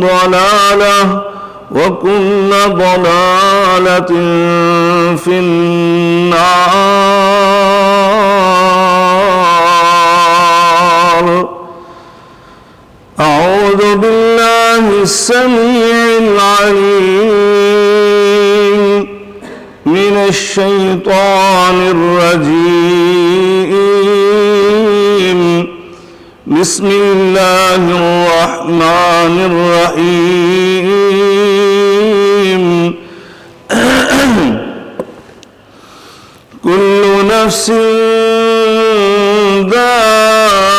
ضلالة وكل ضلالة في النار. أعوذ بالله السميع العليم من الشيطان الرجيم. بسم الله الرحمن الرحيم. كل نفس ذائقة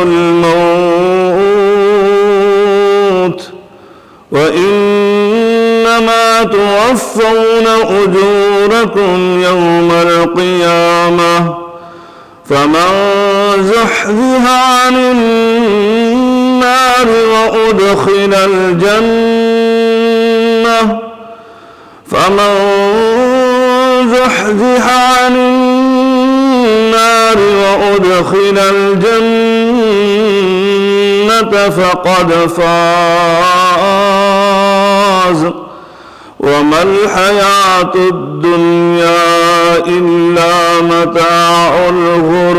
الموت وإنما توفون أجوركم يوم القيامة فمن زحزح عن النار وأدخل الجنة عن النار وأدخل الجنة فقد فاز. وما الحياة الدنيا إلا متاع الغرور.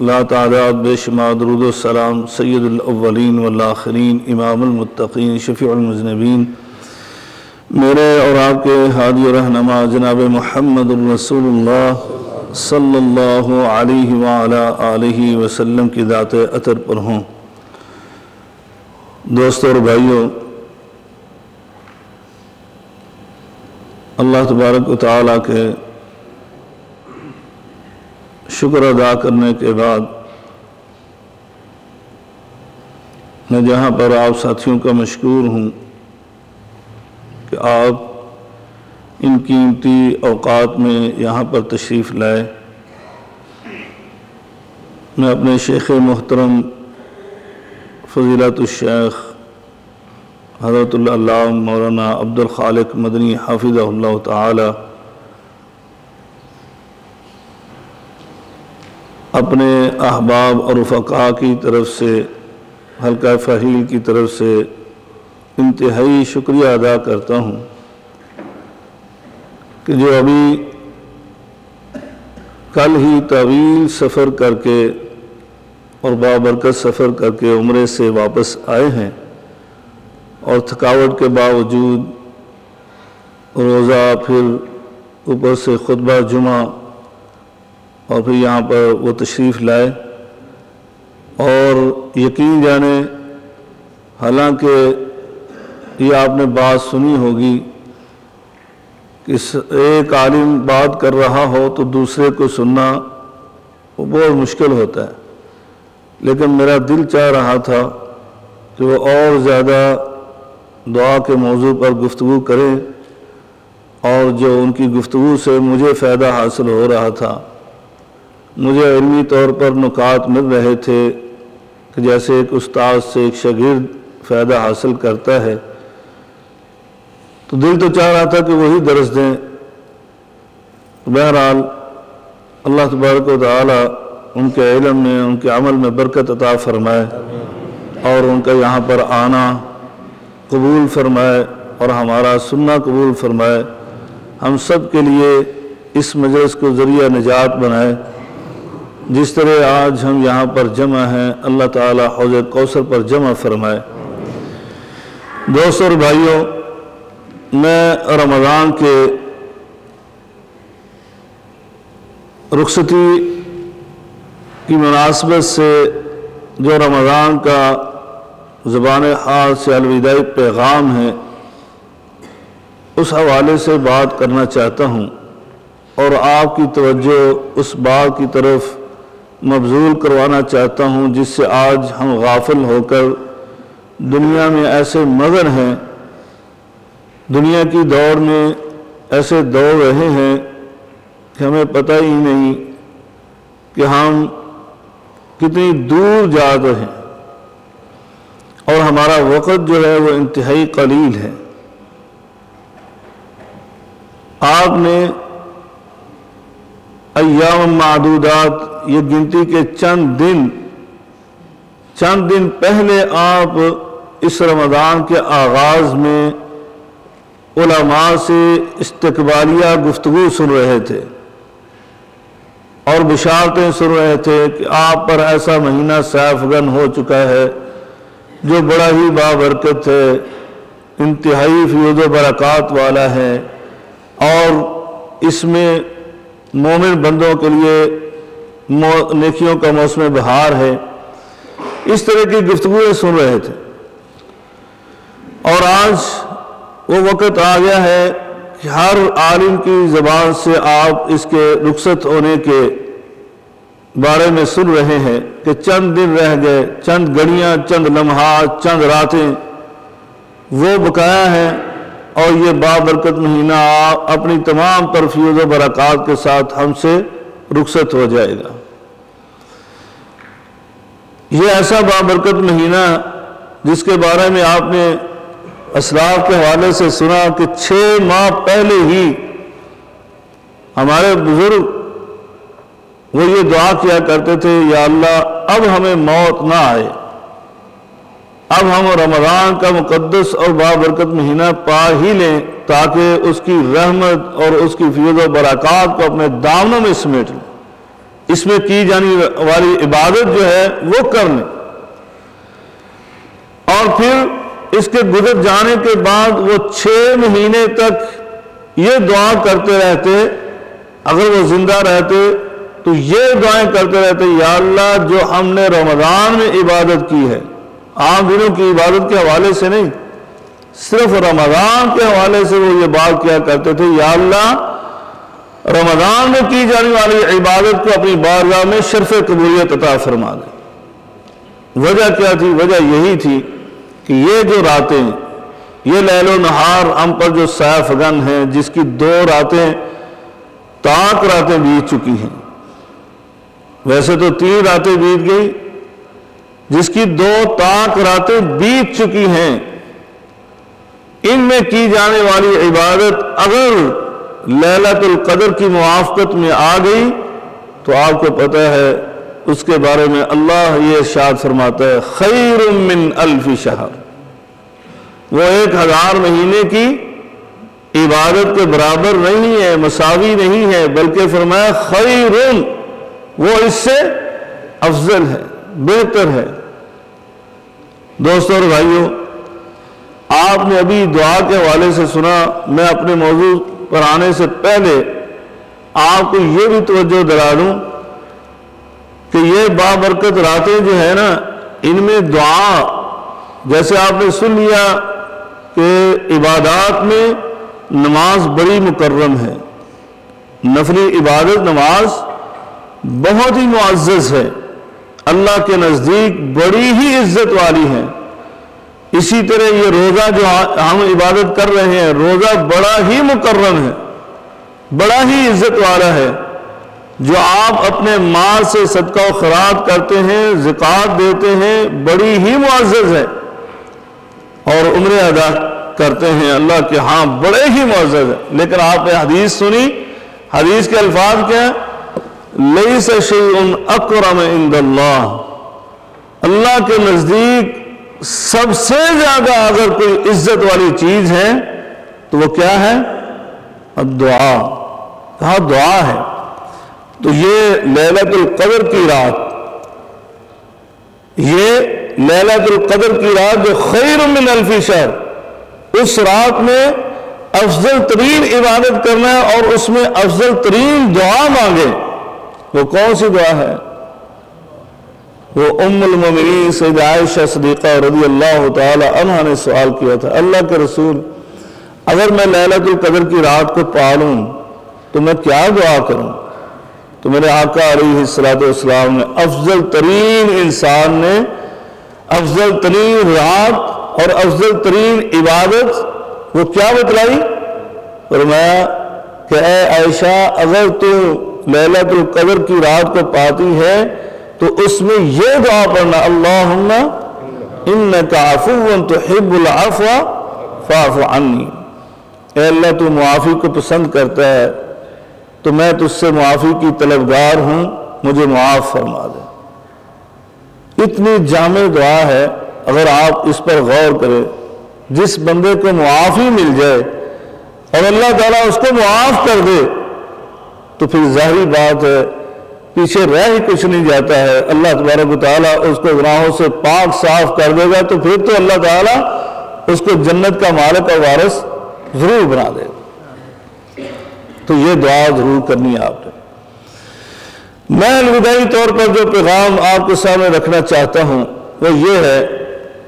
لا تعداد بے شمار درود و سلام سید الاولین والآخرین امام المتقین شفیع المذنبین میرے اور آپ کے ہادی و رہنما جناب محمد الرسول اللہ صلی اللہ علیہ وعلا آلہ وسلم کی ذات اطہر پر ہوں۔ دوستوں اور بھائیوں، اللہ تبارک و تعالیٰ کے شکر ادا کرنے کے بعد میں جہاں پر آپ ساتھیوں کا مشکور ہوں کہ آپ ان قیمتی اوقات میں یہاں پر تشریف لائے، میں اپنے شیخ محترم فضیلت الشیخ حضرت اللہ مولانا عبد الخالق مدنی حافظہ اللہ تعالی اپنے احباب اور رفقاء کی طرف سے، حلقہ فہیل کی طرف سے انتہائی شکریہ ادا کرتا ہوں کہ جو ابھی کل ہی طویل سفر کر کے اور بابرکت سفر کر کے عمرے سے واپس آئے ہیں اور تھکاوٹ کے باوجود روزہ، پھر اوپر سے خطبہ جمعہ اور پھر یہاں پر وہ تشریف لائے، اور یقین جانے حالانکہ یہ آپ نے بات سنی ہوگی کہ ایک عالم بات کر رہا ہو تو دوسرے کو سننا وہ بہت مشکل ہوتا ہے، لیکن میرا دل چاہ رہا تھا کہ وہ اور زیادہ دعا کے موضوع پر گفتگو کریں، اور جو ان کی گفتگو سے مجھے فائدہ حاصل ہو رہا تھا، مجھے علمی طور پر نکات مل رہے تھے کہ جیسے ایک استاد سے ایک شاگرد فائدہ حاصل کرتا ہے، تو دل تو چاہ رہا تھا کہ وہی درس دیں۔ بہرحال اللہ تبارک و تعالی ان کے علم میں، ان کے عمل میں برکت عطا فرمائے اور ان کا یہاں پر آنا قبول فرمائے اور ہمارا سننا قبول فرمائے، ہم سب کے لیے اس مجلس کو ذریعہ نجات بنائے۔ جس طرح آج ہم یہاں پر جمع ہیں، اللہ تعالی حوض کوثر پر جمع فرمائے۔ دوستوں اور بھائیوں، میں رمضان کے رخصتی کی مناسبت سے جو رمضان کا زبان حال سے الوداعی پیغام ہے، اس حوالے سے بات کرنا چاہتا ہوں اور آپ کی توجہ اس بات کی طرف مبذول کروانا چاہتا ہوں جس سے آج ہم غافل ہو کر دنیا میں ایسے مگن ہیں، دنیا کی دوڑ میں ایسے دوڑ رہے ہیں کہ ہمیں پتہ ہی نہیں کہ ہم کتنی دور جا رہے ہیں، اور ہمارا وقت جو ہے وہ انتہائی قلیل ہے۔ آپ نے ایام معدودات، یہ گنتی کے چند دن پہلے آپ اس رمضان کے آغاز میں علماء سے استقبالیہ گفتگو سن رہے تھے اور بشارتیں سن رہے تھے کہ آپ پر ایسا مہینہ سیفگن ہو چکا ہے جو بڑا ہی بابرکت ہے، انتہائی فیوز و برکات والا ہے، اور اس میں مومن بندوں کے لیے نیکیوں کا موسم بہار ہے۔ اس طرح کی گفتگویں سن رہے تھے، اور آج وہ وقت آ گیا ہے کہ ہر عالم کی زبان سے آپ اس کے رخصت ہونے کے بارے میں سن رہے ہیں کہ چند دن رہ گئے، چند گھڑیاں، چند لمحات، چند راتیں وہ بقایا ہیں، اور یہ بابرکت مہینہ اپنی تمام ترفیض و برکات کے ساتھ ہم سے رخصت ہو جائے گا۔ یہ ایسا بابرکت مہینہ جس کے بارے میں آپ نے اسلاف کے حوالے سے سنا کہ 6 ماہ پہلے ہی ہمارے بزرگ وہ یہ دعا کیا کرتے تھے، یا اللہ اب ہمیں موت نہ آئے، اب ہم رمضان کا مقدس اور بابرکت مہینہ پا ہی لیں تاکہ اس کی رحمت اور اس کی فیض و برکات کو اپنے دامنوں میں سمیٹ لیں۔ اس میں کی جانے والی عبادت جو ہے وہ کر لیں، اور پھر اس کے گزر جانے کے بعد وہ 6 مہینے تک یہ دعا کرتے رہتے، اگر وہ زندہ رہتے تو یہ دعائیں کرتے رہتے، یا اللہ جو ہم نے رمضان میں عبادت کی ہے، عام دنوں کی عبادت کے حوالے سے نہیں، صرف رمضان کے حوالے سے وہ یہ بات کیا کرتے تھے، یا اللہ رمضان میں کی جانے والی عبادت کو اپنی بارگاہ میں شرف قبولیت عطا فرما دے۔ وجہ کیا تھی؟ وجہ یہی تھی کہ یہ جو راتیں، یہ لیل و نہار ہم پر جو سایہ فگن ہیں، جس کی 2 راتیں تاک راتیں بیت چکی ہیں، ویسے تو 3 راتیں بیت گئی، جس کی 2 تاک راتیں بیت چکی ہیں، ان میں کی جانے والی عبادت اگر لیلۃ القدر کی موافقت میں آ گئی تو آپ کو پتہ ہے اس کے بارے میں اللہ یہ ارشاد فرماتا ہے، خیر من 1000 شہر، وہ 1000 مہینے کی عبادت کے برابر نہیں ہے، مساوی نہیں ہے، بلکہ فرمایا خیر، وہ اس سے افضل ہے، بہتر ہے۔ دوستوں اور بھائیوں، آپ نے ابھی دعا کے حوالے سے سنا، میں اپنے موضوع پر آنے سے پہلے آپ کو یہ بھی توجہ دلا دوں کہ یہ بابرکت راتیں جو ہے نا، ان میں دعا، جیسے آپ نے سن لیا کہ عبادات میں نماز بڑی مکرم ہے، نفلی عبادت نماز بہت ہی معزز ہے، اللہ کے نزدیک بڑی ہی عزت والی ہے۔ اسی طرح یہ روزہ جو ہم عبادت کر رہے ہیں، روزہ بڑا ہی مکرم ہے، بڑا ہی عزت والا ہے۔ جو آپ اپنے مال سے صدقہ و خیرات کرتے ہیں، زکوٰۃ دیتے ہیں، بڑی ہی معزز ہے، اور عمرے ادا کرتے ہیں، اللہ کے ہاں بڑے ہی معزز ہے۔ لیکن آپ نے حدیث سنی، حدیث کے الفاظ کیا ہیں؟ لیس شیء اکرم عند اللہ، اللہ کے نزدیک سب سے زیادہ اگر کوئی عزت والی چیز ہے تو وہ کیا ہے؟ الدعا، کہا دعا ہے۔ تو یہ لیلۃ القدر کی رات، یہ لیلۃ القدر کی رات جو خیر من 1000 شہر، اس رات میں افضل ترین عبادت کرنا ہے اور اس میں افضل ترین دعا مانگے۔ وہ کون سی دعا ہے؟ وہ ام المومنین سیدہ عائشہ صدیقہ رضی اللہ تعالی عنہ نے سوال کیا تھا، اللہ کے رسول اگر میں لیلۃ القدر کی رات کو پالوں تو میں کیا دعا کروں؟ تو میرے آقا علیہ السلام نے افضل ترین انسان نے افضل ترین رات اور افضل ترین عبادت وہ کیا بتلائی؟ فرمایا کہ اے عائشہ اگر تو لیلۃ القدر کی رات کو پاتی ہے تو اس میں یہ دعا پڑھنا، اللہم انک عفو تحب العفو فاعف عنی، اے اللہ تو معافی کو پسند کرتا ہے تو میں تجھ سے معافی کی طلبگار ہوں، مجھے معاف فرما دے۔ اتنی جامع دعا ہے، اگر آپ اس پر غور کریں، جس بندے کو معافی مل جائے اور اللہ تعالیٰ اس کو معاف کر دے تو پھر ظاہری بات ہے پیچھے رہ ہی کچھ نہیں جاتا ہے، اللہ تبارک و تعالیٰ اس کو گناہوں سے پاک صاف کر دے گا تو پھر تو اللہ تعالیٰ اس کو جنت کا مالک اور وارث ضرور بنا دے گا۔ تو یہ دعا ضرور کرنی ہے آپ نے۔ میں الوداعی طور پر جو پیغام آپ کے سامنے رکھنا چاہتا ہوں وہ یہ ہے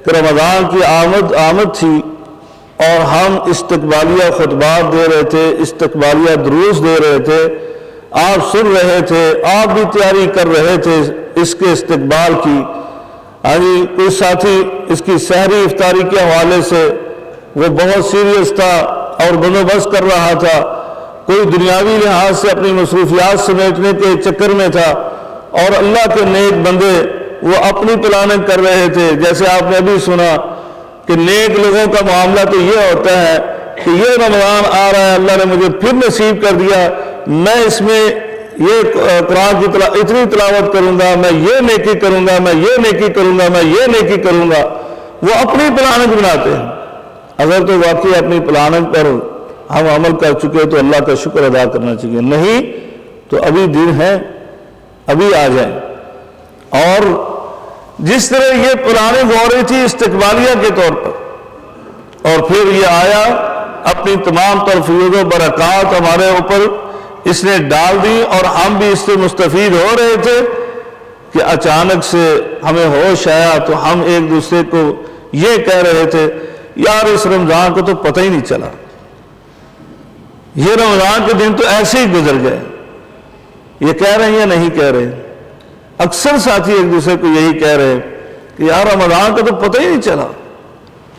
کہ رمضان کی آمد تھی اور ہم استقبالیہ خطبات دے رہے تھے، استقبالیہ دروس دے رہے تھے، آپ سن رہے تھے، آپ بھی تیاری کر رہے تھے اس کے استقبال کی۔ کوئی ساتھی اس کی سحری افطاری کے حوالے سے وہ بہت سیریس تھا اور بندوبست کر رہا تھا، کوئی دنیاوی لحاظ سے اپنی مصروفیات سمیٹنے کے چکر میں تھا، اور اللہ کے نیک بندے وہ اپنی پلاننگ کر رہے تھے۔ جیسے آپ نے ابھی سنا کہ نیک لوگوں کا معاملہ تو یہ ہوتا ہے کہ یہ رمضان آ رہا ہے، اللہ نے مجھے پھر نصیب کر دیا، میں اس میں یہ قرآن کی اتنی تلاوت کروں گا، میں یہ نیکی کروں گا، میں یہ نیکی کروں گا، میں یہ نیکی کروں گا۔ وہ اپنی پلاننگ بناتے ہیں۔ اگر تو واقعی اپنی پلاننگ پر ہم عمل کر چکے تو اللہ کا شکر ادا کرنا چاہیے، نہیں تو ابھی دن ہے، ابھی آ جائیں. اور جس طرح یہ پرانی گوری تھی استقبالیہ کے طور پر، اور پھر یہ آیا اپنی تمام تر فیوز و برکات ہمارے اوپر اس نے ڈال دی، اور ہم بھی اس سے مستفید ہو رہے تھے کہ اچانک سے ہمیں ہوش آیا تو ہم ایک دوسرے کو یہ کہہ رہے تھے یار اس رمضان کو تو پتہ ہی نہیں چلا، یہ رمضان کے دن تو ایسے ہی گزر گئے. یہ کہہ رہے ہیں یا نہیں کہہ رہے؟ اکثر ساتھی ایک دوسرے کو یہی کہہ رہے ہیں کہ یار رمضان کا تو پتہ ہی نہیں چلا،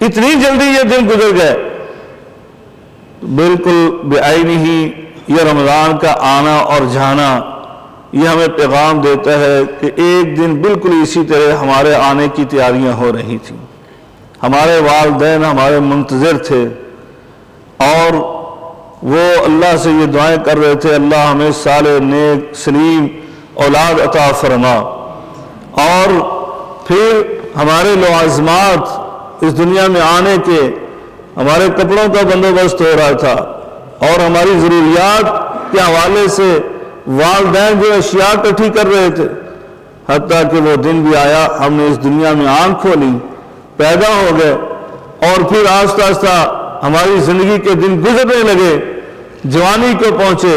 اتنی جلدی یہ دن گزر گئے. بالکل بعینہ ہی یہ رمضان کا آنا اور جانا یہ ہمیں پیغام دیتا ہے کہ ایک دن بالکل اسی طرح ہمارے آنے کی تیاریاں ہو رہی تھیں. ہمارے والدین ہمارے منتظر تھے اور وہ اللہ سے یہ دعائیں کر رہے تھے اللہ ہمیں صالح نیک سلیم اولاد عطا فرما. اور پھر ہمارے لوازمات اس دنیا میں آنے کے، ہمارے کپڑوں کا بندوبست ہو رہا تھا اور ہماری ضروریات کے حوالے سے والدین جو اشیاء اکٹھی کر رہے تھے، حتیٰ کہ وہ دن بھی آیا ہم نے اس دنیا میں آنکھ کھولی، پیدا ہو گئے، اور پھر آہستہ آہستہ ہماری زندگی کے دن گزرنے لگے، جوانی کو پہنچے،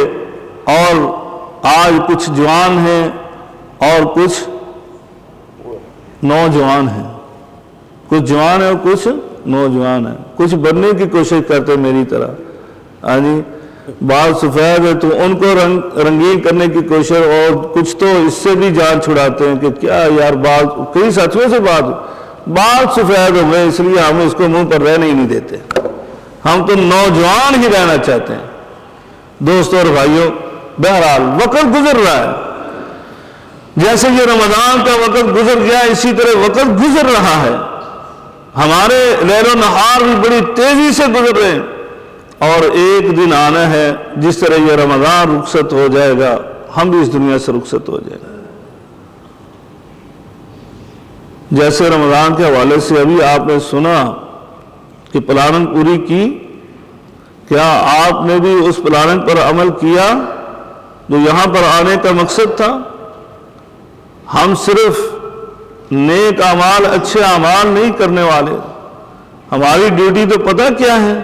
اور آج کچھ جوان ہیں اور کچھ نوجوان ہیں، کچھ جوان ہیں اور کچھ نوجوان ہیں، کچھ بننے کی کوشش کرتے میری طرح. ہاں جی، بال سفید ہے تو ان کو رنگین کرنے کی کوشش، اور کچھ تو اس سے بھی جان چھڑاتے ہیں کہ کیا یار بال، کئی ساتھیوں سے بال سفید ہو گئے اس لیے ہم اس کو منہ پر رہنے ہی نہیں دیتے، ہم تو نوجوان ہی رہنا چاہتے ہیں. دوستوں اور بھائیوں، بہرحال وقت گزر رہا ہے، جیسے یہ رمضان کا وقت گزر گیا اسی طرح وقت گزر رہا ہے. ہمارے لیل و نہار بھی بڑی تیزی سے گزر رہے ہیں، اور ایک دن آنا ہے جس طرح یہ رمضان رخصت ہو جائے گا ہم بھی اس دنیا سے رخصت ہو جائیں گے. جیسے رمضان کے حوالے سے ابھی آپ نے سنا کہ پلاننگ پوری کی، کیا آپ نے بھی اس پلاننگ پر عمل کیا جو یہاں پر آنے کا مقصد تھا؟ ہم صرف نیک اعمال، اچھے اعمال نہیں کرنے والے، ہماری ڈیوٹی تو پتہ کیا ہے؟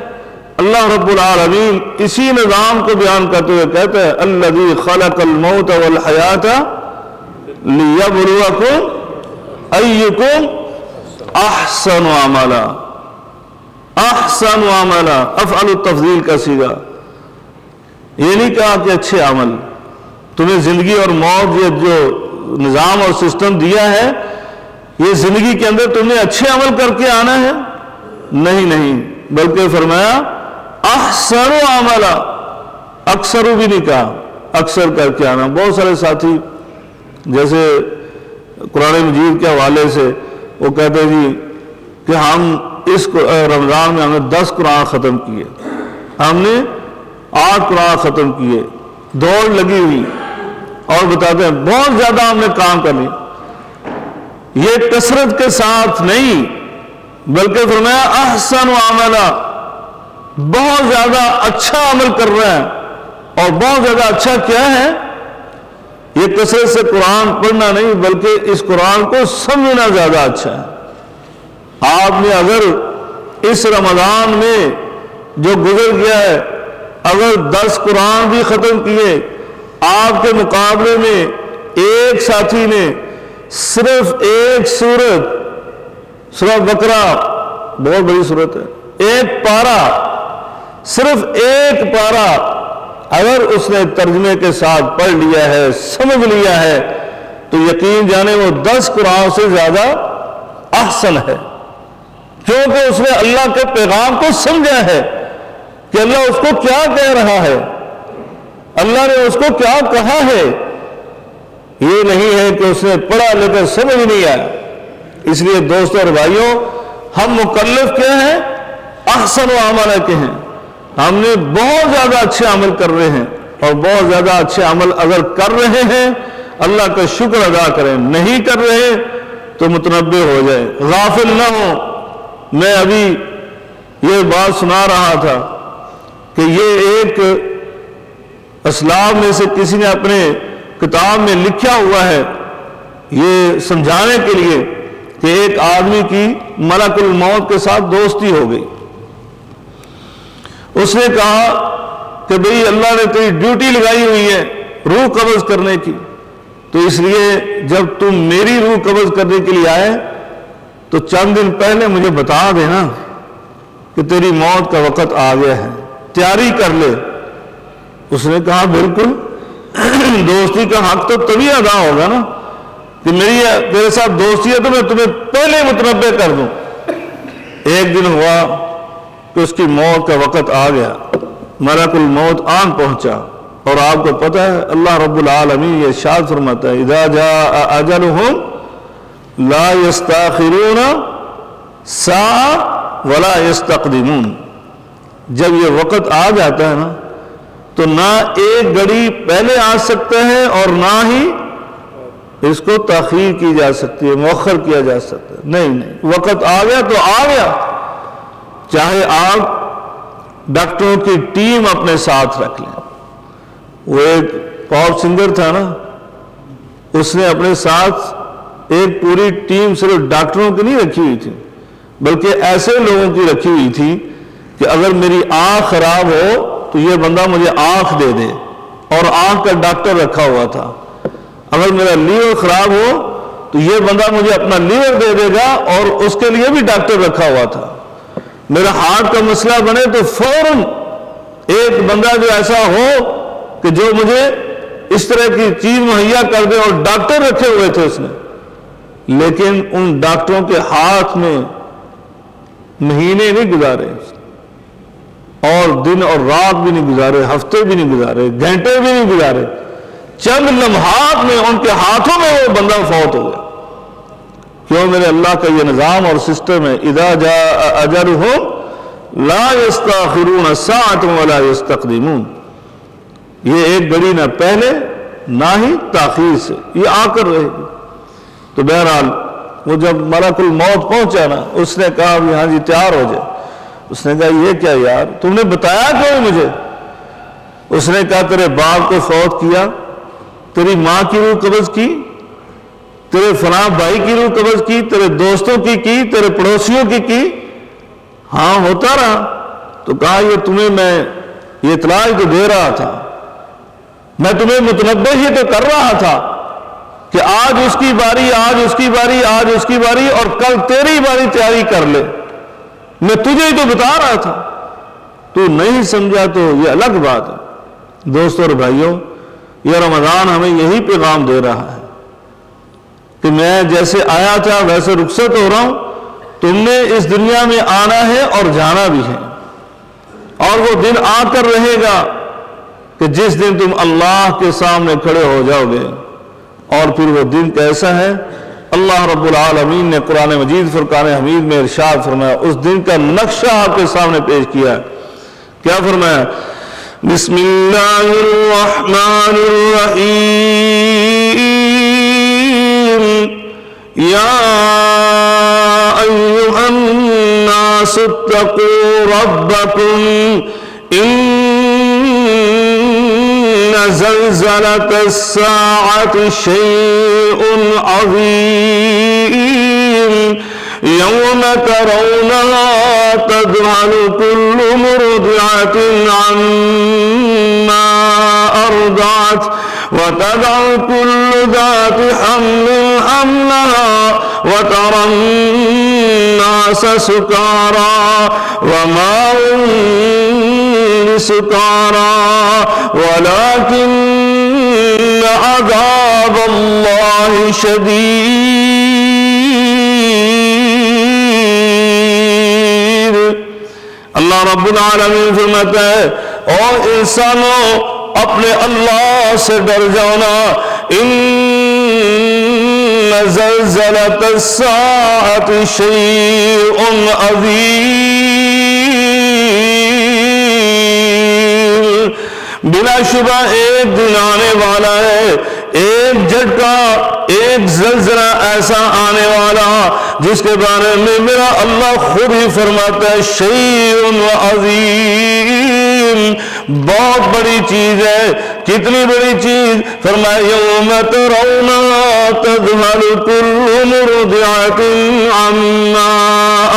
اللہ رب العالمین اسی نظام کو بیان کرتے ہوئے کہتا ہے الذی خلق الموت والحیات لیبلوکم ایکم احسن عملا. احسن عملا افعل التفضیل کا صیغہ، یہ نہیں کہا کہ اچھے عمل. تمہیں زندگی اور موت یہ جو نظام اور سسٹم دیا ہے، یہ زندگی کے اندر تم نے اچھے عمل کر کے آنا ہے؟ نہیں، بلکہ فرمایا احسن عملا، اکثر بھی نہیں کہا، اکثر کر کے آنا. بہت سارے ساتھی جیسے قرآن مجید کے حوالے سے وہ کہتے جی کہ ہم اس رمضان میں ہم نے 10 قرآن ختم کیے، ہم نے 8 قرآن ختم کیے، دوڑ لگی ہوئی، اور بتاتے ہیں بہت زیادہ ہم نے کام کر لیا. یہ کثرت کے ساتھ نہیں بلکہ فرمایا احسن عملا، بہت زیادہ اچھا عمل کر رہے ہیں. اور بہت زیادہ اچھا کیا ہے؟ یہ کثرت سے قرآن پڑھنا نہیں بلکہ اس قرآن کو سمجھنا زیادہ اچھا ہے. آپ نے اگر اس رمضان میں جو گزر گیا ہے اگر 10 قرآن بھی ختم کیے، آپ کے مقابلے میں ایک ساتھی نے صرف ایک سورہ بقرہ، بہت بڑی سورت ہے، ایک پارہ، صرف ایک پارہ اگر اس نے ترجمے کے ساتھ پڑھ لیا ہے، سمجھ لیا ہے، تو یقین جانے وہ 10 قرآن سے زیادہ احسن ہے، کیونکہ اس نے اللہ کے پیغام کو سمجھا ہے کہ اللہ اس کو کیا کہہ رہا ہے، اللہ نے اس کو کیا کہا ہے. یہ نہیں ہے کہ اس نے پڑھا لیکن سمجھ نہیں آیا. اس لیے دوستوں اور بھائیوں، ہم مکلف کیا ہیں؟ احسن عمل کے ہیں. ہم نے بہت زیادہ اچھے عمل کر رہے ہیں، اور بہت زیادہ اچھے عمل اگر کر رہے ہیں اللہ کا شکر ادا کریں، نہیں کر رہے تو متنبہ ہو جائے، غافل نہ ہو. میں ابھی یہ بات سنا رہا تھا کہ یہ ایک اسلاف میں سے کسی نے اپنے کتاب میں لکھا ہوا ہے یہ سمجھانے کے لیے کہ ایک آدمی کی ملک الموت کے ساتھ دوستی ہو گئی. اس نے کہا کہ بھئی اللہ نے تیری ڈیوٹی لگائی ہوئی ہے روح قبض کرنے کی، تو اس لیے جب تم میری روح قبض کرنے کے لیے آئے تو چند دن پہلے مجھے بتا دینا کہ تیری موت کا وقت آ گیا ہے، تیاری کر لے. اس نے کہا بالکل، دوستی کا حق تو تبھی ادا ہوگا نا کہ میری تیرے ساتھ دوستی ہے تو میں تمہیں پہلے متنبع کر دوں. ایک دن ہوا کہ اس کی موت کا وقت آ گیا، ملک الموت آن پہنچا، اور آپ کو پتہ ہے اللہ رب العالمین یہ ارشاد فرماتا ہے اذا جاء اجلهم لا يستاخرون ساعة ولا يستقدمون. جب یہ وقت آ جاتا ہے نا تو نہ ایک گھڑی پہلے آ سکتا ہے اور نہ ہی اس کو تاخیر کی جا سکتی ہے، مؤخر کیا جا سکتا ہے. نہیں، وقت آ گیا تو آ گیا. چاہے آپ ڈاکٹروں کی ٹیم اپنے ساتھ رکھ لیں. وہ ایک پاپ سنگر تھا نا، اس نے اپنے ساتھ ایک پوری ٹیم صرف ڈاکٹروں کی نہیں رکھی ہوئی تھی بلکہ ایسے لوگوں کی رکھی ہوئی تھی کہ اگر میری آنکھ خراب ہو تو یہ بندہ مجھے آنکھ دے دے، اور آنکھ کا ڈاکٹر رکھا ہوا تھا. اگر میرا لیور خراب ہو تو یہ بندہ مجھے اپنا لیور دے دے گا اور اس کے لیے بھی ڈاکٹر رکھا ہوا تھا. میرا ہارٹ کا مسئلہ بنے تو فوراً ایک بندہ جو ایسا ہو کہ جو مجھے اس طرح کی چیز مہیا کر دے، اور ڈاکٹر رکھے ہوئے تھے اس نے. لیکن ان ڈاکٹروں کے ہاتھ میں مہینے نہیں گزارے، اور دن اور رات بھی نہیں گزارے، ہفتے بھی نہیں گزارے، گھنٹے بھی نہیں گزارے، چند لمحات میں ان کے ہاتھوں میں وہ بندہ فوت ہو گیا. کیوں؟ میرے اللہ کا یہ نظام اور سسٹم ہے اذا جاء اجلهم لا يستاخرون ساعة ولا يستقدمون. یہ ایک گھڑی نہ پہلے نہ ہی تاخیر سے، یہ آ کر رہے گی. تو بہرحال وہ جب ملک الموت پہنچا نا، اس نے کہا ہاں جی تیار ہو جائے. اس نے کہا یہ کیا یار، تم نے بتایا کیوں مجھے؟ اس نے کہا تیرے باپ کو فوت کیا، تیری ماں کی روح قبض کی، تیرے فلاں بھائی کی روح قبض کی، تیرے دوستوں کی تیرے پڑوسیوں کی. ہاں ہوتا رہا. تو کہا یہ تمہیں میں یہ اطلاع تو دے رہا تھا، میں تمہیں متنبہ ہی تو کر رہا تھا کہ آج اس کی باری، آج اس کی باری، آج اس کی باری، اور کل تیری باری تیاری کر لے. میں تجھے ہی تو بتا رہا تھا، تو نہیں سمجھا تو یہ الگ بات ہے. دوستوں اور بھائیوں، یہ رمضان ہمیں یہی پیغام دے رہا ہے کہ میں جیسے آیا تھا ویسے رخصت ہو رہا ہوں. تم نے اس دنیا میں آنا ہے اور جانا بھی ہے، اور وہ دن آ کر رہے گا کہ جس دن تم اللہ کے سامنے کھڑے ہو جاؤ گے. اور پھر وہ دن کیسا ہے؟ اللہ رب العالمین نے قرآن مجید فرقان حمید میں ارشاد فرمایا، اس دن کا نقشہ آپ کے سامنے پیش کیا. کیا فرمایا؟ بسم اللہ الرحمن الرحیم یا ایہا الناس اتقوا ربکم ان زلزلة الساعة شيء عظيم يوم ترونها تذهل كل مرضعة عما أرضعت وتضع كل ذات حمل حملها وترى الناس سكارى وما هم بسكارى ولكن عذاب الله شدید. اللہ رب العالمین فرماتا ہے اور انسانوں اپنے اللہ سے ڈر جانا. ان زلزلۃ الساعۃ شیء عظیم. بلا شبہ ایک دن آنے والا ہے ایک جھٹکا، ایک زلزلہ ایسا آنے والا جس کے بارے میں میرا اللہ خود ہی فرماتا ہے شیء عظیم، بہت بڑی چیز ہے۔ کتنی بڑی چیز؟ فرمایا یوم ترونها تذهل كل مرضعة عما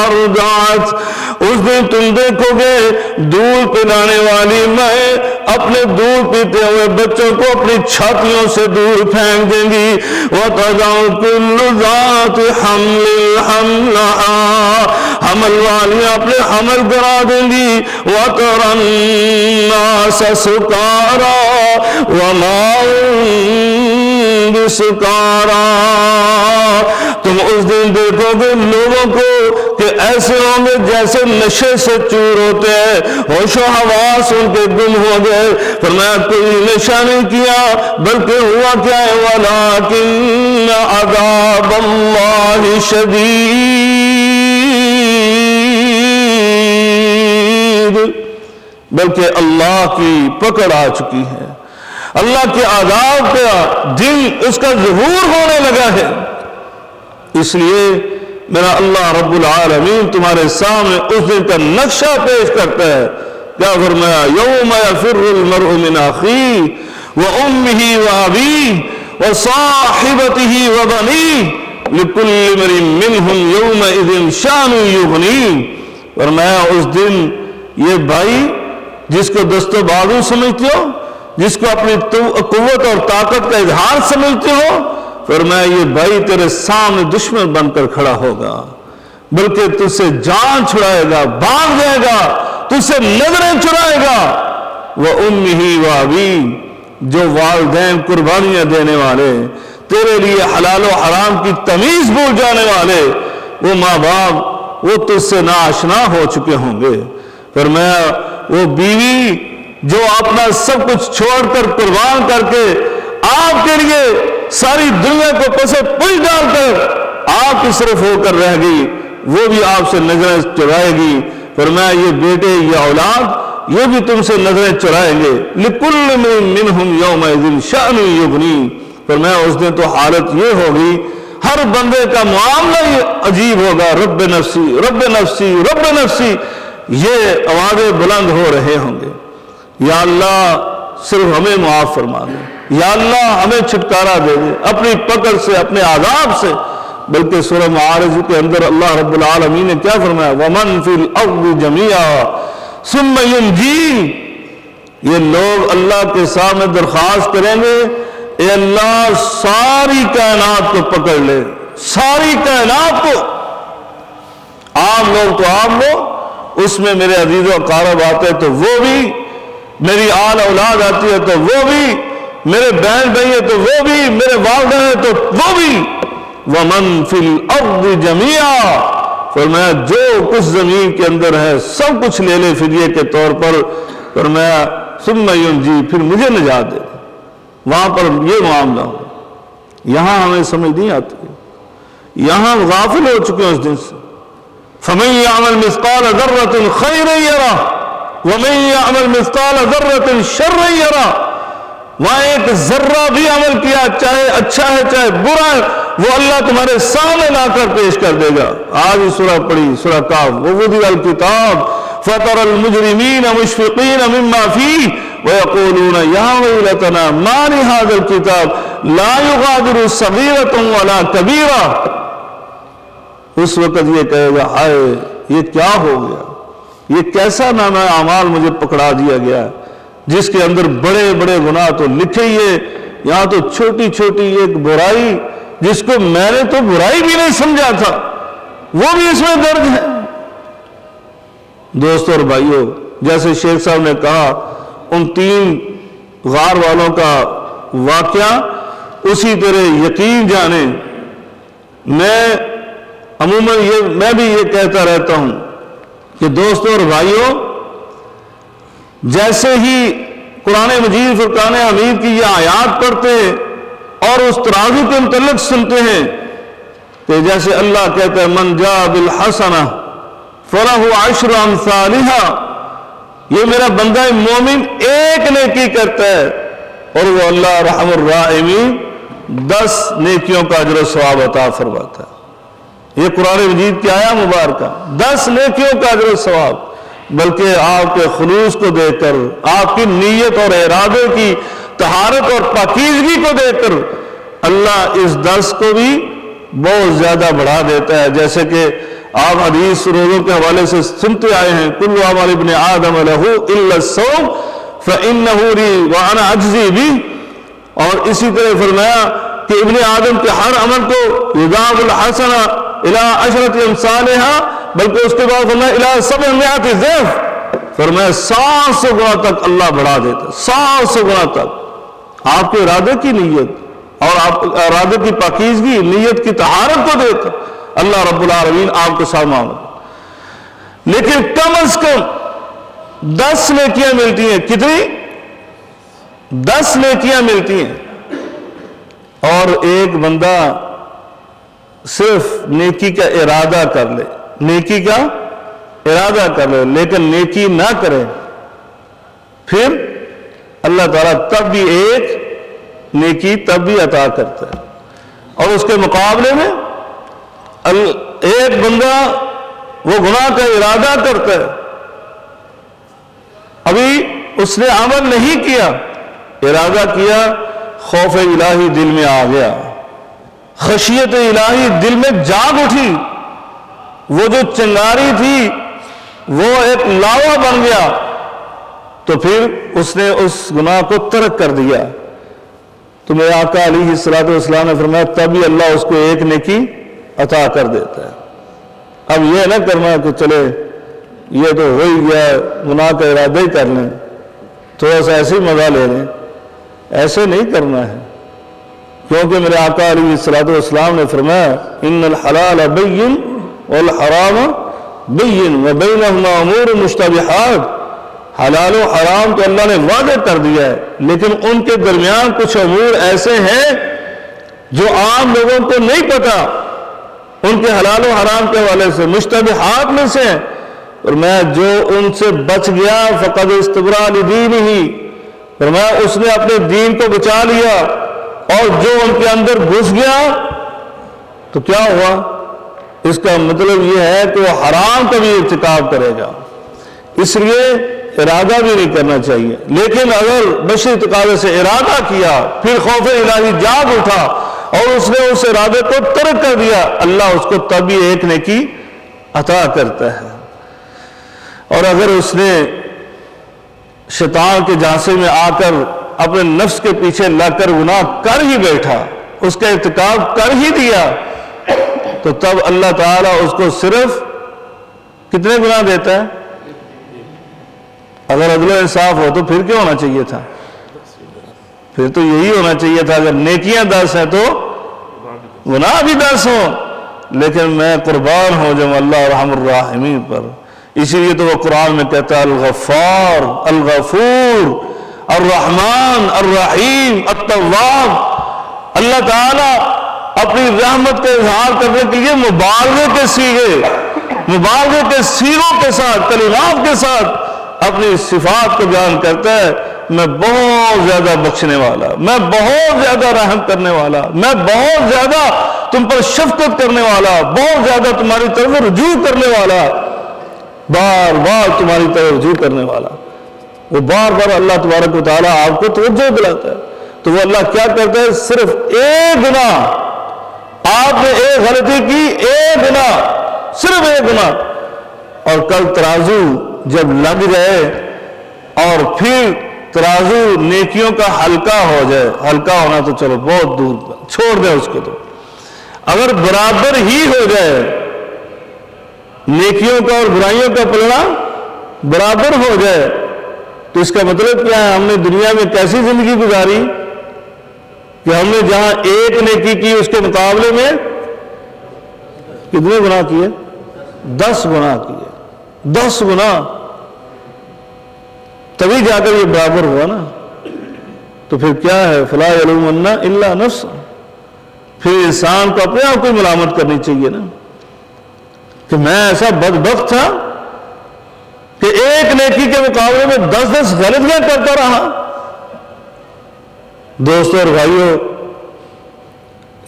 ارضعت، اس دن تم دیکھو گے دودھ پلانے والی مائیں اپنے دودھ پیتے ہوئے بچوں کو اپنی چھاتیوں سے دور پھینک دیں گی۔ وَتَضَعُ كُلُّ ذَاتِ حَمْلٍ حَمْلَهَا، حمل والیاں اپنے حمل کرا دیں گی۔ وَتَرَى النَّاسَ سُكَارَىٰ وَمَا هُم بِسُكَارَىٰ، تم اس دن دیکھو گے لوگوں کو کہ ایسے ہوں گے جیسے نشے سے چور ہوتے ہیں، ہوش و حواس ان کے گم ہو گئے۔ فرمایا کوئی نشہ نہیں کیا، بلکہ ہوا کیا ہے وَلَٰكِنَّ عَذَابَ اللَّهِ شَدِيدٌ، بلکہ اللہ کی پکڑ آ چکی ہے، اللہ کے عذاب کا دن اس کا ظہور ہونے لگا ہے۔ اس لیے میرا اللہ رب العالمین تمہارے سامنے اس دن کا نقشہ پیش کرتا ہے۔ کیا فرمایا؟ یوم یفر المرء من اخیہ وامہ وابیہ وصاحبتہ وبنیہ لکل امرئ منہم یومئذ شأن یغنیہ، فرمایا اس دن یہ بھائی جس کو دست و بازو سمجھتے ہو، جس کو اپنی قوت اور طاقت کا اظہار سمجھتے ہو، فرمایا یہ بھائی تیرے سامنے دشمن بن کر کھڑا ہوگا، بلکہ تجھ سے جان چھڑائے گا، بھاگ جائے گا، تجھ سے نظریں چرائے گا۔ وَأُمِّهِ وَأَبِيهِ، جو والدین قربانیاں دینے والے، تیرے لیے حلال و حرام کی تمیز بھول جانے والے، وہ ماں باپ وہ تجھ سے ناآشنا ہو چکے ہوں گے۔ فرمایا وہ بیوی جو اپنا سب کچھ چھوڑ کر قربان کر کے آپ کے لیے ساری دنیا کو پسے پش ڈال کر آپ کی صرف ہو کر رہ گئی، وہ بھی آپ سے نظریں چرائے گی۔ فرمایا یہ بیٹے، یہ اولاد، یہ بھی تم سے نظریں چرائیں گے۔ لِكُلِّ مِنْهُمْ يَوْمَئِذٍ شَأْنٌ يُغْنِيهِ، فرمایا اس دن تو حالت یہ ہوگی، ہر بندے کا معاملہ یہ عجیب ہوگا، رب نفسی رب نفسی رب نفسی، یہ آوازیں بلند ہو رہے ہوں گے۔ یا اللہ صرف ہمیں معاف فرما دے، یا اللہ ہمیں چھٹکارا دے دے اپنی پکڑ سے، اپنے عذاب سے۔ بلکہ سورہ معارج کے اندر اللہ رب العالمین نے کیا فرمایا؟ وَمَن فِي الْأَرْضِ جَمِيعًا ثُمَّ يُنْجِيهِ، یہ لوگ اللہ کے سامنے درخواست کریں گے اے اللہ ساری کائنات کو پکڑ لے، ساری کائنات کو، عام لوگ تو عام لوگ، اس میں میرے عزیز و اقارب آتے تو وہ بھی، میری آل اولاد آتی ہے تو وہ بھی، میرے بہن بھائی ہے تو وہ بھی، میرے والدین ہے تو وہ بھی۔ وَمَن فِي الْأَرْضِ جَمِيعًا، فرمایا جو کچھ زمین کے اندر ہے سب کچھ لے لے فدیے کے طور پر۔ فرمایا ثُمَّ يُنْجِي، پھر مجھے نجات دے دے۔ وہاں پر یہ معاملہ ہو، یہاں ہمیں سمجھ نہیں آتی، یہاں غافل ہو چکے ہیں اس دن سے۔ فَمَن يَعْمَلْ مِثْقَالَ ذَرَّةٍ خَيْرًا يَرَهُ وَمَن يَعْمَلْ مِثْقَالَ ذَرَّةٍ شَرًّا يَرَهُ، وہاں ایک ذرہ بھی عمل کیا، چاہے اچھا ہے چاہے برا ہے، وہ اللہ تمہارے سامنے لا کر پیش کر دے گا۔ آج سورہ پڑھی، سورہ کاف، وَوُضِعَ الْكِتَابُ فَتَرَى الْمُجْرِمِينَ مُشْفِقِينَ مِمَّا فِيهِ وَيَقُولُونَ يَا وَيْلَتَنَا مَا لِهَذَا الْكِتَابِ لَا يُغَادِرُ صَغِيرَةً وَلَا كَبِيرَةً، اس وقت یہ کہے گا ہائے یہ کیا ہو گیا، یہ کیسا نامہ اعمال مجھے پکڑا دیا گیا جس کے اندر بڑے بڑے گناہ تو لکھے ہی ہے، یہاں تو چھوٹی چھوٹی ایک برائی جس کو میں نے تو برائی بھی نہیں سمجھا تھا وہ بھی اس میں درج ہے۔ دوستوں اور بھائیوں، جیسے شیخ صاحب نے کہا ان 3 غار والوں کا واقعہ اسی طرح یقین جانے، میں عموماً میں بھی یہ کہتا رہتا ہوں کہ دوستوں اور بھائیوں، جیسے ہی قرآن مجید فرقان حمید کی یہ آیات پڑھتے ہیں اور اس ترازو کے متعلق سنتے ہیں کہ جیسے اللہ کہتا ہے من جاء بالحسنہ فلہ عشر امثالہا، یہ میرا بندہ مومن ایک نیکی کرتا ہے اور وہ اللہ رحم الراحمین 10 نیکیوں کا اجر و ثواب عطا فرماتا ہے۔ یہ قرآن مجید کی آیا مبارکہ 10 نیکیوں کا اجر و ثواب، بلکہ آپ کے خلوص کو دیکھ کر، آپ کی نیت اور ارادے کی طہارت اور پاکیزگی کو دیکھ کر اللہ اس 10 کو بھی بہت زیادہ بڑھا دیتا ہے۔ جیسے کہ آپ حدیث روزوں کے حوالے سے سنتے آئے ہیں، کل عمل ابن آدم لہ الا الصوم فإنہ لی وأنا أجزی بہ، اور اسی طرح فرمایا کہ ابن آدم کے ہر عمل کو یضاعف الحسنہ الی 10 امثالہا، بلکہ اس کے بعد فرمایا الی 700 ضعف، فرمایا 700 گنا تک اللہ بڑھا دیتا ہے، 700 گنا تک۔ آپ کے ارادے کی نیت اور آپ ارادے کی پاکیزگی، نیت کی طہارت کو دیکھ کر اللہ رب العالمین آپ کے ساتھ معاملہ۔ لیکن کم از کم 10 نیکیاں ملتی ہیں، کتنی؟ 10 نیکیاں ملتی ہیں، اور ایک بندہ صرف نیکی کا ارادہ کر لے، نیکی کا ارادہ کر لے لیکن نیکی نہ کرے، پھر اللہ تعالیٰ تب بھی ایک نیکی تب بھی عطا کرتا ہے۔ اور اس کے مقابلے میں ایک بندہ وہ گناہ کا ارادہ کرتا ہے، ابھی اس نے عمل نہیں کیا، ارادہ کیا، خوف الہی دل میں آ گیا، خشیت الہی دل میں جاگ اٹھی، وہ جو چنگاری تھی وہ ایک لاوا بن گیا، تو پھر اس نے اس گناہ کو ترک کر دیا۔ تو میرے آقا علیہ الصلوۃ والسلام نے فرمایا تبھی اللہ اس کو ایک نیکی عطا کر دیتا ہے۔ اب یہ نہ کرنا کہ چلے یہ تو ہو ہی گیا، گناہ کا ارادہ ہی کر لیں، تھوڑا سا ایسے ہی مزہ لے لیں، ایسے نہیں کرنا ہے، کیونکہ میرے آقا علیہ الصلوۃ والسلام نے فرمایا ان الحلال بین والحرام بین وبینہما امور مشتبہات، حلال و حرام تو اللہ نے واضح کر دیا ہے، لیکن ان کے درمیان کچھ امور ایسے ہیں جو عام لوگوں کو نہیں پتا، ان کے حلال و حرام کے حوالے سے مشتبہات میں سے ہیں، اور میں جو ان سے بچ گیا فقد استبرأ لدینہ، فرمایا اس نے اپنے دین کو بچا لیا، اور جو ان کے اندر گھس گیا تو کیا ہوا؟ اس کا مطلب یہ ہے کہ وہ حرام کا بھی ارتکاب کرے گا۔ اس لیے ارادہ بھی نہیں کرنا چاہیے، لیکن اگر بشری تقاضے سے ارادہ کیا، پھر خوف الہی جاگ اٹھا اور اس نے اس ارادے کو ترک کر دیا، اللہ اس کو تبھی ایک نیکی عطا کرتا ہے۔ اور اگر اس نے شیطان کے جھانسے میں آ کر اپنے نفس کے پیچھے لگ کر گناہ کر ہی بیٹھا، اس کا ارتکاب کر ہی دیا، تو تب اللہ تعالیٰ اس کو صرف کتنے گناہ دیتا ہے؟ اگر عدل و انصاف ہو تو پھر کیا ہونا چاہیے تھا؟ پھر تو یہی ہونا چاہیے تھا، اگر نیکیاں 10 ہیں تو گناہ بھی 10 ہوں، لیکن میں قربان ہو جاؤں اللہ رحم الراحمین پر۔ اسی لیے تو وہ قرآن میں کہتا ہے الغفار الغفور الرحمن الرحیم التواب۔ اللہ تعالیٰ اپنی رحمت کا اظہار کرنے کے لیے مبالغے کے صیغوں کے ساتھ، کلمات کے ساتھ اپنی صفات کو بیان کرتا ہے، میں بہت زیادہ بخشنے والا، میں بہت زیادہ رحم کرنے والا، میں بہت زیادہ تم پر شفقت کرنے والا، بہت زیادہ تمہاری طرف رجوع کرنے والا، بار بار تمہاری طرف رجوع کرنے والا۔ وہ بار بار اللہ تبارک و تعالیٰ آپ کو توجہ دلاتا ہے، تو وہ اللہ کیا کرتا ہے؟ صرف ایک گناہ، آپ نے ایک غلطی کی، ایک گناہ، صرف ایک گناہ، اور کل ترازو جب لگ جائے اور پھر ترازو نیکیوں کا ہلکا ہو جائے، ہلکا ہونا تو چلو بہت دور چھوڑ دیں اس کو، تو اگر برابر ہی ہو جائے، نیکیوں کا اور برائیوں کا پلڑا برابر ہو جائے، تو اس کا مطلب کیا ہے؟ ہم نے دنیا میں کیسی زندگی گزاری کہ ہم نے جہاں ایک نیکی کی اس کے مقابلے میں کتنے گناہ کیے؟ 10 گناہ کیے، 10 گناہ، تبھی جا کر یہ برابر ہوا نا۔ تو پھر کیا ہے؟ فلا یلومن الا نفسہ، پھر انسان کو اپنے آپ کو ملامت کرنی چاہیے نا کہ میں ایسا بدبخت تھا کہ ایک نیکی کے مقابلے میں 10 غلطیاں کرتا رہا، دوستوں اور بھائیوں،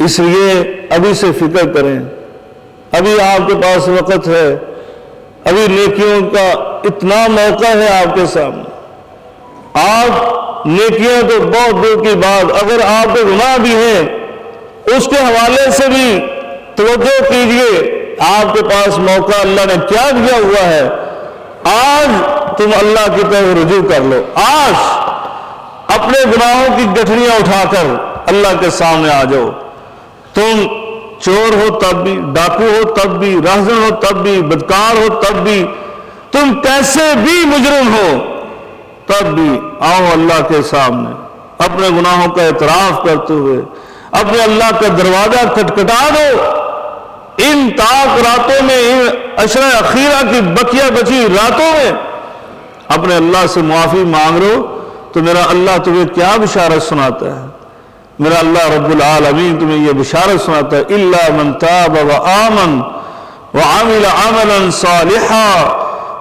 اس لیے ابھی سے فکر کریں، ابھی آپ کے پاس وقت ہے، ابھی نیکیوں کا اتنا موقع ہے آپ کے سامنے. آپ نیکیاں تو بہت دور کی بات، اگر آپ کے گناہ بھی ہیں اس کے حوالے سے بھی توجہ کیجئے. آپ کے پاس موقع اللہ نے کیا دیا ہوا ہے. آج تم اللہ کی طرف رجوع کر لو. آج اپنے گناہوں کی گٹھڑیاں اٹھا کر اللہ کے سامنے آ جاؤ. تم چور ہو تب بھی، ڈاکو ہو تب بھی، رہزن ہو تب بھی، بدکار ہو تب بھی، تم کیسے بھی مجرم ہو تب بھی آؤ اللہ کے سامنے اپنے گناہوں کا اعتراف کرتے ہوئے اپنے اللہ کا دروازہ کھٹکھٹا دو. ان طاق راتوں میں، ان عشرہ اخیرہ کی بقیہ بچی راتوں میں اپنے اللہ سے معافی مانگ لو تو میرا اللہ تمہیں کیا بشارت سناتا ہے. میرا اللہ رب العالمین تمہیں یہ بشارت سناتا ہے الا من تاب وآمن وعمل عملا صالحا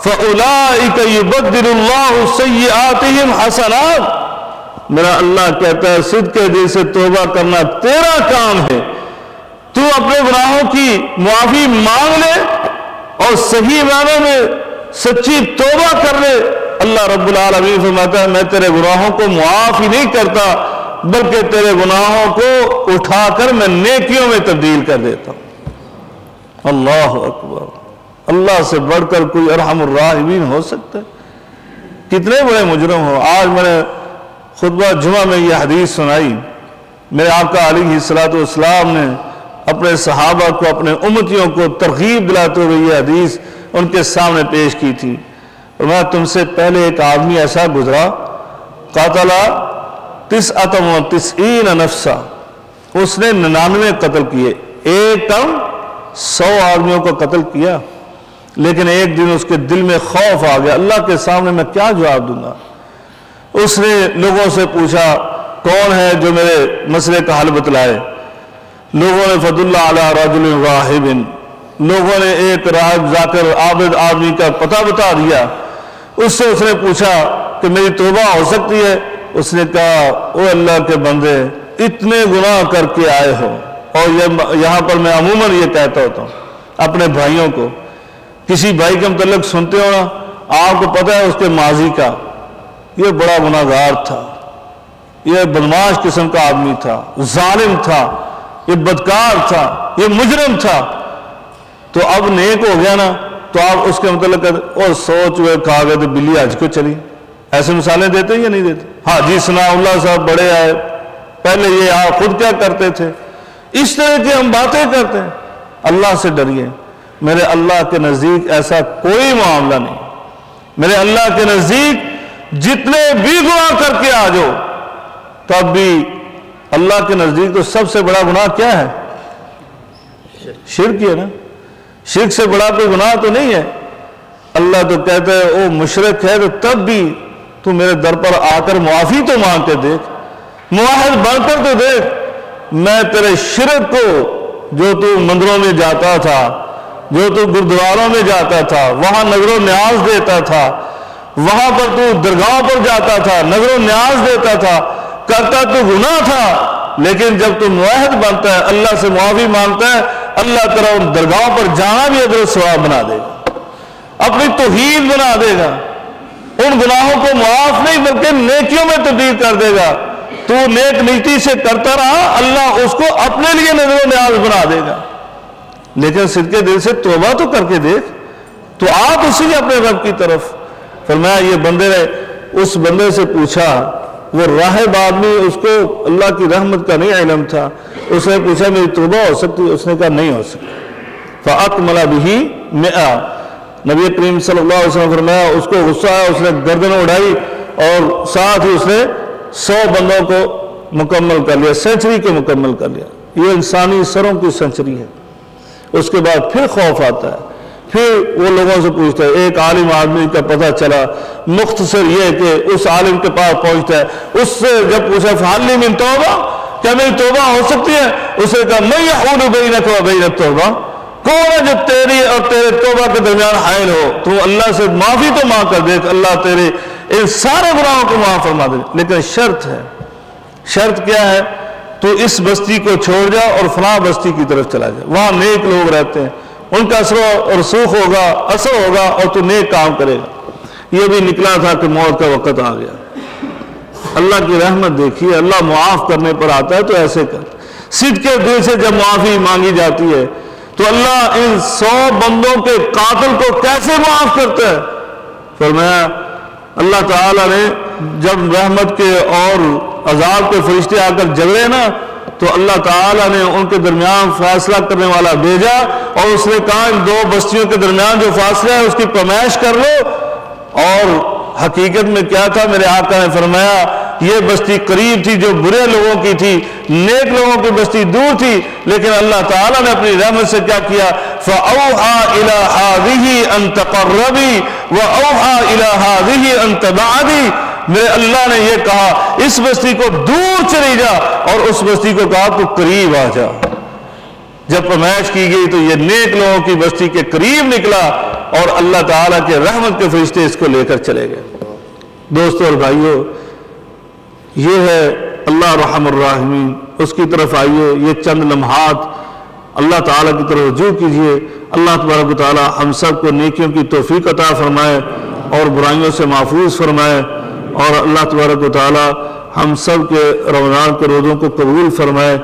فاولئک یبدل اللہ سیئاتہم حسنات. میرا اللہ کہتا ہے صدق دل سے توبہ کرنا تیرا کام ہے. تو اپنے گناہوں کی معافی مانگ لے اور صحیح معنی میں سچی توبہ کر لے. اللہ رب العالمین فرماتا ہے میں تیرے گناہوں کو معاف ہی نہیں کرتا بلکہ تیرے گناہوں کو اٹھا کر میں نیکیوں میں تبدیل کر دیتا ہوں. اللہ اکبر. اللہ سے بڑھ کر کوئی ارحم الراحمین ہو سکتا ہے؟ کتنے بڑے مجرم ہو. آج میں نے خطبہ جمعہ میں یہ حدیث سنائی. میرے آقا علیہ الصلوۃ والسلام نے اپنے صحابہ کو، اپنے امتیوں کو ترغیب دلاتے ہوئے یہ حدیث ان کے سامنے پیش کی تھی. اور میں تم سے پہلے ایک آدمی ایسا گزرا قاتل 99 نفسا، اس نے 99 قتل کیے. ایک کم 100 آدمیوں کو قتل کیا. لیکن ایک دن اس کے دل میں خوف آ گیا اللہ کے سامنے میں کیا جواب دوں گا. اس نے لوگوں سے پوچھا کون ہے جو میرے مسئلے کا حل بتلائے. لوگوں نے فضل اللہ علی رجل راہب، لوگوں نے ایک راہب ذاکر عابد آدمی کا پتہ بتا دیا. اس سے اس نے پوچھا کہ میری توبہ ہو سکتی ہے. اس نے کہا او اللہ کے بندے اتنے گناہ کر کے آئے ہو. اور یہاں پر میں عموماً یہ کہتا ہوتا ہوں اپنے بھائیوں کو، کسی بھائی کے متعلق سنتے ہو نا آپ کو پتہ ہے اس کے ماضی کا، یہ بڑا گناہ گار تھا، یہ بدماش قسم کا آدمی تھا، ظالم تھا، یہ بدکار تھا، یہ مجرم تھا. تو اب نیک ہو گیا نا تو آپ اس کے متعلق اور سوچ ہوئے کھا گئے تو بلی حج کو چلی. ایسے مثالیں دیتے یا نہیں دیتے؟ ہاں جی ثناء اللہ صاحب بڑے آئے، پہلے یہ آپ خود کیا کرتے تھے. اس طرح کی ہم باتیں کرتے ہیں. اللہ سے ڈریے. میرے اللہ کے نزدیک ایسا کوئی معاملہ نہیں. میرے اللہ کے نزدیک جتنے بھی گناہ کر کے آ جاؤ تب بھی اللہ کے نزدیک تو سب سے بڑا گناہ کیا ہے؟ شرک ہے نا. شرک سے بڑا کوئی گناہ تو نہیں ہے. اللہ تو کہتا ہے او مشرک ہے تو تب بھی تو میرے در پر آ کر معافی تو مانگ کے دیکھ، موحد بن کر تو دیکھ. میں تیرے شرک کو، جو تو مندروں میں جاتا تھا، جو تو گردواروں میں جاتا تھا، وہاں نظر و نیاز دیتا تھا، وہاں پر تو درگاہوں پر جاتا تھا، نظر و نیاز دیتا تھا، کرتا تو گناہ تھا، لیکن جب تو موحد بنتا ہے اللہ سے معافی مانگتا ہے اللہ تیرا ان درگاہوں پر جانا بھی اجر و ثواب بنا دے گا، اپنی توحید بنا دے گا. ان گناہوں کو معاف نہیں بلکہ نیکیوں میں تبدیل کر دے گا. تو نیک نیتی سے کرتا رہا اللہ اس کو اپنے لیے نظر و نیاز بنا دے گا. لیکن صدقے دل سے توبہ تو کر کے دیکھ. تو آپ اسی لیے اپنے رب کی طرف فرمایا. یہ بندے نے اس بندے سے پوچھا، وہ راہب آدمی، اس کو اللہ کی رحمت کا نہیں علم تھا. اس نے پوچھا میری توبہ ہو سکتی؟ اس نے کہا نہیں ہو سکتی. فَأَكْمَلَ بِهِ 100. نبی کریم صلی اللہ علیہ وسلم فرمایا اس کو غصہ آیا، اس نے گردن اڑائی اور ساتھ ہی اس نے 100 بندوں کو مکمل کر لیا، سینچری کے مکمل کر لیا. یہ انسانی سروں کی سینچری ہے. اس کے بعد پھر خوف آتا ہے. پھر وہ لوگوں سے پوچھتا ہے. ایک عالم آدمی کا پتہ چلا، مختصر یہ کہ اس عالم کے پاس پہنچتا ہے. اس سے جب پوچھا فَهَلْ لِي مِن تَوْبَةٍ، کیا میری توبہ ہو سکتی ہے؟ اس نے کہا مَن يَحُولُ بَيْنَكَ وَبَيْنَ التَّوْبَةِ، کون ہے جو تیری اور تیرے توبہ کے درمیان حائل ہو؟ تو اللہ سے معافی تو مانگ کر دیکھ، اللہ تیرے ان سارے گناہوں کو معاف فرما دے. لیکن شرط ہے، شرط کیا ہے؟ تو اس بستی کو چھوڑ جا اور فلاں بستی کی طرف چلا جا، وہاں نیک لوگ رہتے ہیں، ان کا اثر و رسوخ ہوگا، اثر ہوگا اور تو نیک کام کرے گا۔ یہ بھی نکلا تھا کہ موت کا وقت آ گیا۔ اللہ کی رحمت دیکھیے، اللہ معاف کرنے پر آتا ہے تو ایسے کر، صدق کے دل سے جب معافی مانگی جاتی ہے تو اللہ ان 100 بندوں کے قاتل کو کیسے معاف کرتا ہے؟ فرمایا اللہ تعالیٰ نے جب رحمت کے اور عذاب کے فرشتے آ کر جگڑے نا تو اللہ تعالیٰ نے ان کے درمیان فیصلہ کرنے والا بھیجا اور اس نے کہا ان 2 بستیوں کے درمیان جو فاصلہ ہے اس کی پیمائش کر لو۔ اور حقیقت میں کیا تھا؟ میرے آقا نے فرمایا یہ بستی قریب تھی جو برے لوگوں کی تھی، نیک لوگوں کی بستی دور تھی، لیکن اللہ تعالیٰ نے اپنی رحمت سے کیا کیا؟ فَأَوْحَى إِلَىٰ هَٰذِهِ أَن تَقَرَّبِي وَأَوْحَى إِلَىٰ هَٰذِهِ أَن تَبْعَدِي۔ میرے اللہ نے یہ کہا اس بستی کو دور چلی جا اور اس بستی کو کہا تو قریب آ جا۔ جب پیمائش کی گئی تو یہ نیک لوگوں کی بستی کے قریب نکلا اور اللہ تعالیٰ کے رحمت کے فرشتے اس کو لے کر چلے گئے۔ دوستو اور بھائیو، یہ ہے اللہ رحم الراحمین، اس کی طرف آئیے، یہ چند لمحات اللہ تعالیٰ کی طرف رجوع کیجئے۔ اللہ تبارک و تعالیٰ ہم سب کو نیکیوں کی توفیق عطا فرمائے اور برائیوں سے محفوظ فرمائے، اور اللہ تبارک و تعالیٰ ہم سب کے رمضان کے روزوں کو قبول فرمائے۔